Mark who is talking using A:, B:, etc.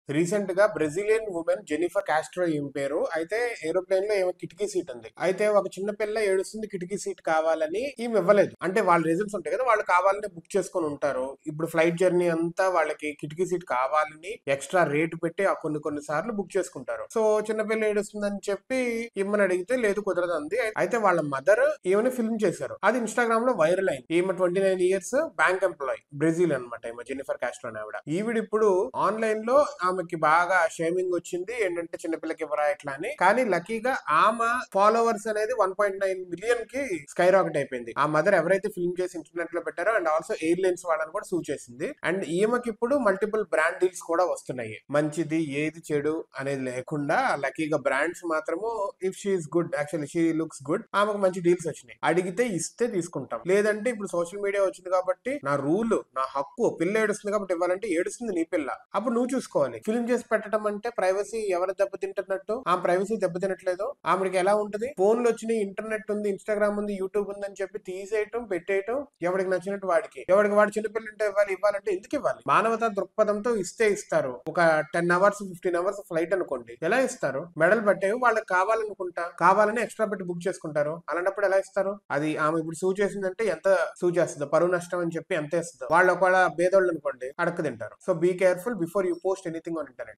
A: Recent గా Brazilian women Jennifer Castro ఈమె పేరు. అయితే ఏరోప్లేన్ లో ఏమో కిటికీ సీట్ ఉంది. అయితే ఒక చిన్న పిల్ల ఏడుస్తుంది కిటికీ సీట్ కావాలని, ఈమె ఇవ్వలేదు. అంటే వాళ్ళ రీజన్స్ ఉంటాయి కదా, వాళ్ళు కావాలని బుక్ చేసుకొని ఉంటారు. ఇప్పుడు ఫ్లైట్ జర్నీ అంతా వాళ్ళకి కిటికీ సీట్ కావాలని ఎక్స్ట్రా రేటు పెట్టి ఆ కొన్ని సార్లు బుక్ చేసుకుంటారు. సో చిన్నపిల్ల ఏడుస్తుందని చెప్పి ఇమ్మని అడిగితే లేదు కుదరదు అంది. అయితే వాళ్ళ మదర్ ఈమెని ఫిల్మ్ చేశారు. అది ఇన్స్టాగ్రామ్ లో వైరల్ అయింది. ఈమె 29 years బ్యాంక్ ఎంప్లాయ్, బ్రెజిల్ అనమాట. ఈమె జెనిఫర్ కాస్ట్రో అనే ఆవిడ. ఈవిడ ఇప్పుడు ఆన్లైన్ లో ఆమెకి బాగా షేమింగ్ వచ్చింది, ఏంటంటే చిన్నపిల్లకి ఇవ్వరా ఇట్లా అని. కానీ లక్కీగా ఆమె ఫాలోవర్స్ అనేది 1.9 million కి స్కై రాకెట్ అయిపోయింది. ఆ మదర్ ఎవరైతే ఫిల్మ్ చేసి ఇంటర్నెట్ లో పెట్టారో అండ్ ఆల్సో ఎయిర్లైన్స్ వాళ్ళని కూడా సూ చేసింది. అండ్ ఈమెకి ఇప్పుడు మల్టిపుల్ బ్రాండ్ డీల్స్ కూడా వస్తున్నాయి. మంచిది ఏది చెడు అనేది లేకుండా లక్కీగా బ్రాండ్స్ మాత్రము if she's good, actually she looks good, ఆమెకు మంచి డీల్స్ వచ్చినాయి. అడిగితే ఇస్తే తీసుకుంటాం, లేదంటే ఇప్పుడు సోషల్ మీడియా వచ్చింది కాబట్టి నా రూల్, నా హక్కు, పిల్ల ఏడుస్తుంది కాబట్టి ఇవ్వాలంటే ఏడుస్తుంది నీ పిల్ల, అప్పుడు నువ్వు చూసుకోవాలి. ఫిల్మ్ చేసి పెట్టడం అంటే ప్రైవసీ ఎవరు దెబ్బతింటున్నట్టు? ఆ ప్రైవసీ దెబ్బతినట్లేదు. ఆమెకి ఎలా ఉంటది? ఫోన్లు వచ్చినాయి, ఇంటర్నెట్ ఉంది, ఇన్స్టాగ్రామ్ ఉంది, యూట్యూబ్ ఉంది అని చెప్పి తీసేయటం, పెట్టేయటం, ఎవరికి నచ్చినట్టు వాడికి. ఎవరికి వాడు చిన్నపిల్ల ఉంటే ఇవ్వాలంటే ఎందుకు ఇవ్వాలి? మానవతా దృక్పథంతో ఇస్తే ఇస్తారు. ఒక 10 hours 15 hours ఫ్లైట్ అనుకోండి, ఎలా ఇస్తారు? మెడల్ పట్టేవి వాళ్ళకి కావాలనుకుంటా, కావాలని ఎక్స్ట్రా పెట్టి బుక్ చేసుకుంటారు. అలాంటప్పుడు ఎలా ఇస్తారు? అది ఆమె ఇప్పుడు సూ చేసిందంటే ఎంత సూ చేస్తుందో, పరువు నష్టం అని చెప్పి ఎంత ఇస్తుందో. వాళ్ళు ఒకవేళ పేదోళ్ళు అనుకోండి, అడక్క తింటారు. So be careful before you post anything on internet.